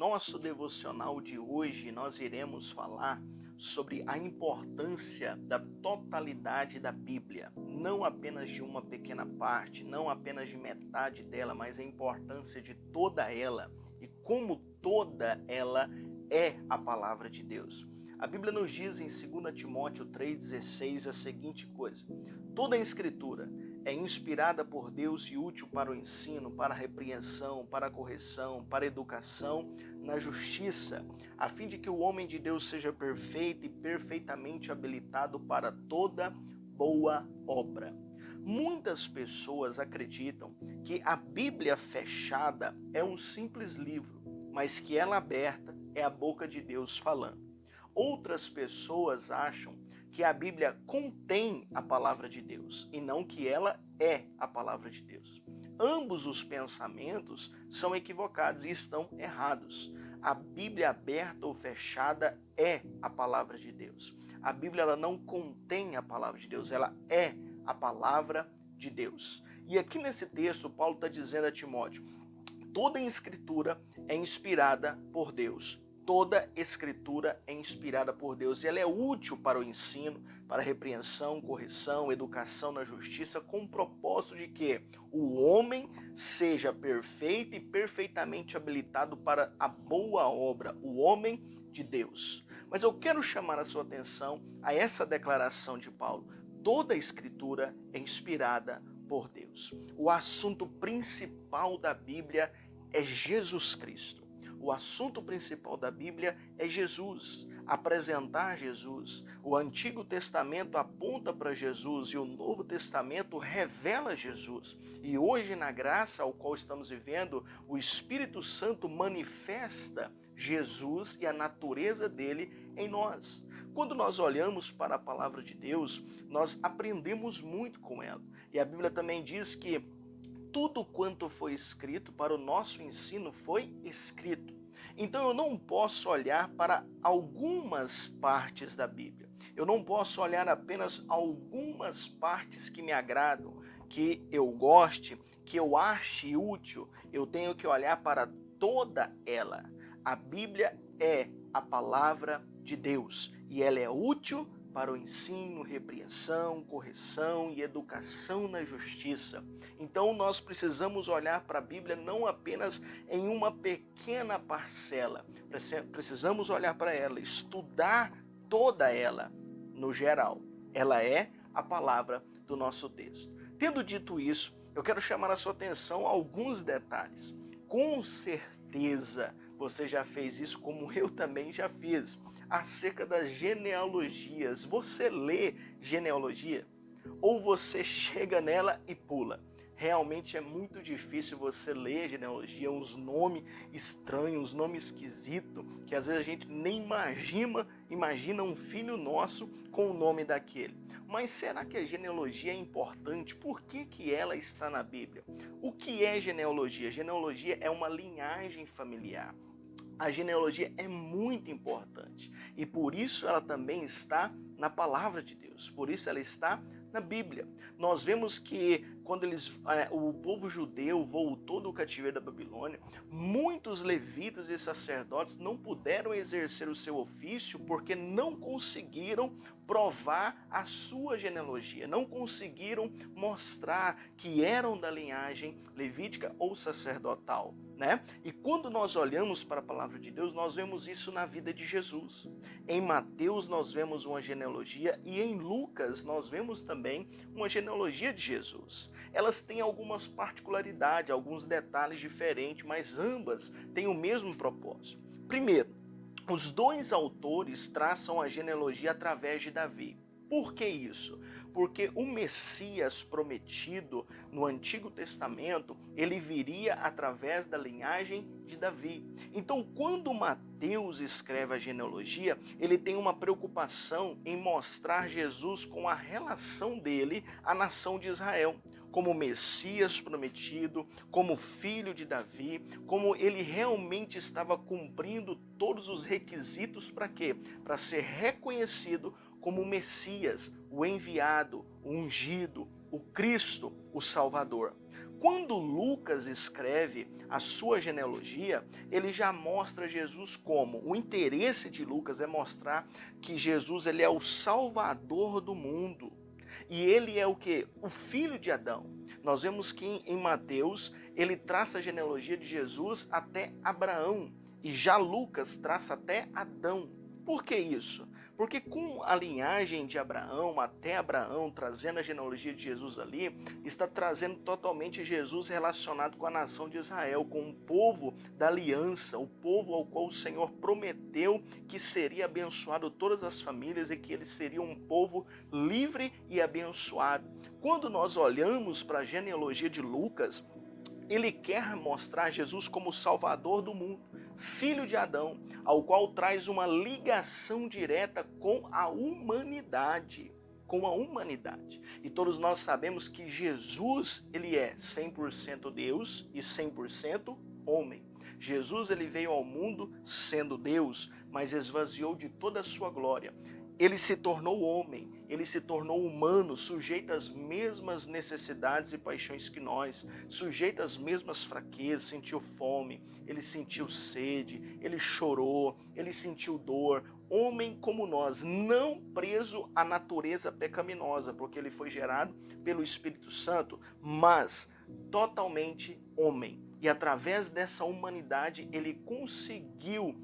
Nosso devocional de hoje nós iremos falar sobre a importância da totalidade da Bíblia, não apenas de uma pequena parte, não apenas de metade dela, mas a importância de toda ela e como toda ela é a palavra de Deus. A Bíblia nos diz em 2 Timóteo 3,16 a seguinte coisa: toda a Escritura é inspirada por Deus e útil para o ensino, para a repreensão, para a correção, para a educação na justiça, a fim de que o homem de Deus seja perfeito e perfeitamente habilitado para toda boa obra. Muitas pessoas acreditam que a Bíblia fechada é um simples livro, mas que ela aberta é a boca de Deus falando. Outras pessoas acham que a Bíblia contém a palavra de Deus e não que ela é a palavra de Deus. Ambos os pensamentos são equivocados e estão errados. A Bíblia aberta ou fechada é a palavra de Deus. A Bíblia ela não contém a palavra de Deus, ela é a palavra de Deus. E aqui nesse texto, Paulo está dizendo a Timóteo: toda a Escritura é inspirada por Deus. Toda Escritura é inspirada por Deus e ela é útil para o ensino, para a repreensão, correção, educação na justiça, com o propósito de que o homem seja perfeito e perfeitamente habilitado para a boa obra, o homem de Deus. Mas eu quero chamar a sua atenção a essa declaração de Paulo: toda a Escritura é inspirada por Deus. O assunto principal da Bíblia é Jesus Cristo. O assunto principal da Bíblia é Jesus, apresentar Jesus. O Antigo Testamento aponta para Jesus e o Novo Testamento revela Jesus. E hoje, na graça ao qual estamos vivendo, o Espírito Santo manifesta Jesus e a natureza dele em nós. Quando nós olhamos para a palavra de Deus, nós aprendemos muito com ela. E a Bíblia também diz que tudo quanto foi escrito para o nosso ensino foi escrito. Então eu não posso olhar para algumas partes da Bíblia. Eu não posso olhar apenas algumas partes que me agradam, que eu goste, que eu ache útil. Eu tenho que olhar para toda ela. A Bíblia é a palavra de Deus e ela é útil para o ensino, repreensão, correção e educação na justiça. Então nós precisamos olhar para a Bíblia não apenas em uma pequena parcela, precisamos olhar para ela, estudar toda ela no geral. Ela é a palavra do nosso texto. Tendo dito isso, eu quero chamar a sua atenção a alguns detalhes. Com certeza você já fez isso, como eu também já fiz, acerca das genealogias. Você lê genealogia ou você chega nela e pula? Realmente é muito difícil você ler genealogia, uns nomes estranhos, uns nomes esquisitos, que às vezes a gente nem imagina um filho nosso com o nome daquele. Mas será que a genealogia é importante? Por que ela está na Bíblia? O que é genealogia? Genealogia é uma linhagem familiar. A genealogia é muito importante e por isso ela também está na palavra de Deus, por isso ela está na Bíblia. Nós vemos que quando o povo judeu voltou do cativeiro da Babilônia, muitos levitas e sacerdotes não puderam exercer o seu ofício porque não conseguiram provar a sua genealogia, não conseguiram mostrar que eram da linhagem levítica ou sacerdotal. Né? E quando nós olhamos para a palavra de Deus, nós vemos isso na vida de Jesus. Em Mateus nós vemos uma genealogia e em Lucas nós vemos também uma genealogia de Jesus. Elas têm algumas particularidades, alguns detalhes diferentes, mas ambas têm o mesmo propósito. Primeiro, os dois autores traçam a genealogia através de Davi. Por que isso? Porque o Messias prometido no Antigo Testamento, ele viria através da linhagem de Davi. Então, quando Mateus escreve a genealogia, ele tem uma preocupação em mostrar Jesus com a relação dele à nação de Israel, como Messias prometido, como filho de Davi, como ele realmente estava cumprindo todos os requisitos para quê? Para ser reconhecido como o Messias, o enviado, o ungido, o Cristo, o Salvador. quando Lucas escreve a sua genealogia, ele já mostra Jesus como. O interesse de Lucas é mostrar que Jesus ele é o Salvador do mundo. E ele é o quê? O filho de Adão. Nós vemos que em Mateus, ele traça a genealogia de Jesus até Abraão. E já Lucas traça até Adão. Por que isso? Porque com a linhagem de Abraão, até Abraão, trazendo a genealogia de Jesus ali, está trazendo totalmente Jesus relacionado com a nação de Israel, com o povo da aliança, o povo ao qual o Senhor prometeu que seria abençoado todas as famílias e que ele seria um povo livre e abençoado. Quando nós olhamos para a genealogia de Lucas, ele quer mostrar Jesus como o Salvador do mundo, filho de Adão, ao qual traz uma ligação direta com a humanidade. Com a humanidade. E todos nós sabemos que Jesus, ele é 100% Deus e 100% homem. Jesus, ele veio ao mundo sendo Deus, mas esvaziou de toda a sua glória. Ele se tornou homem, ele se tornou humano, sujeito às mesmas necessidades e paixões que nós, sujeito às mesmas fraquezas, sentiu fome, ele sentiu sede, ele chorou, ele sentiu dor, homem como nós, não preso à natureza pecaminosa, porque ele foi gerado pelo Espírito Santo, mas totalmente homem. E através dessa humanidade ele conseguiu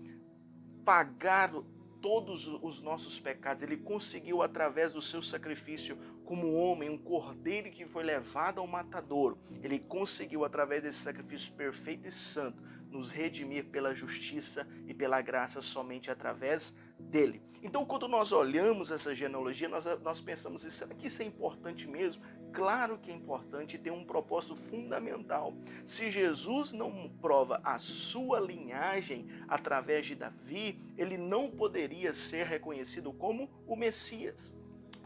pagar todos os nossos pecados. Ele conseguiu, através do seu sacrifício como homem, um cordeiro que foi levado ao matadouro, ele conseguiu, através desse sacrifício perfeito e santo, nos redimir pela justiça e pela graça somente através dele. Então, quando nós olhamos essa genealogia, nós pensamos, será que isso é importante mesmo? Claro que é importante e tem um propósito fundamental. Se Jesus não prova a sua linhagem através de Davi, ele não poderia ser reconhecido como o Messias.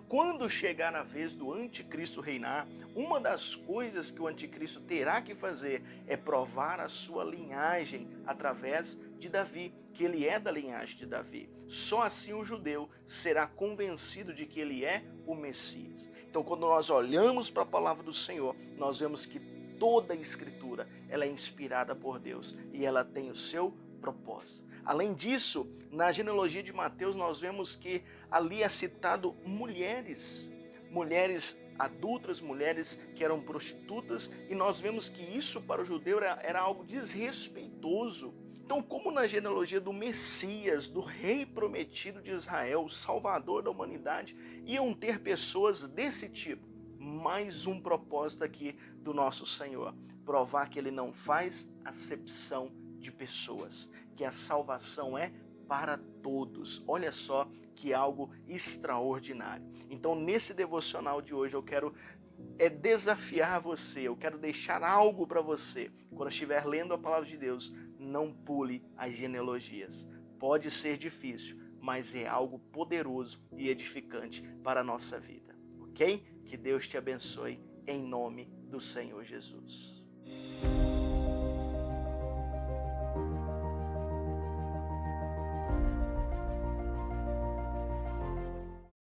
Quando chegar a vez do anticristo reinar, uma das coisas que o anticristo terá que fazer é provar a sua linhagem através de Davi, que ele é da linhagem de Davi. Só assim o judeu será convencido de que ele é o Messias. Então, quando nós olhamos para a palavra do Senhor, nós vemos que toda a Escritura ela é inspirada por Deus e ela tem o seu propósito. Além disso, na genealogia de Mateus, nós vemos que ali é citado mulheres adultas, mulheres que eram prostitutas, e nós vemos que isso para o judeu era algo desrespeitoso. Então, como na genealogia do Messias, do rei prometido de Israel, o salvador da humanidade, iam ter pessoas desse tipo? Mais um propósito aqui do nosso Senhor, provar que ele não faz acepção de pessoas, que a salvação é para todos. Olha só que algo extraordinário. Então, nesse devocional de hoje, eu quero desafiar você, eu quero deixar algo para você. Quando estiver lendo a palavra de Deus, não pule as genealogias. Pode ser difícil, mas é algo poderoso e edificante para a nossa vida. Ok? Que Deus te abençoe em nome do Senhor Jesus.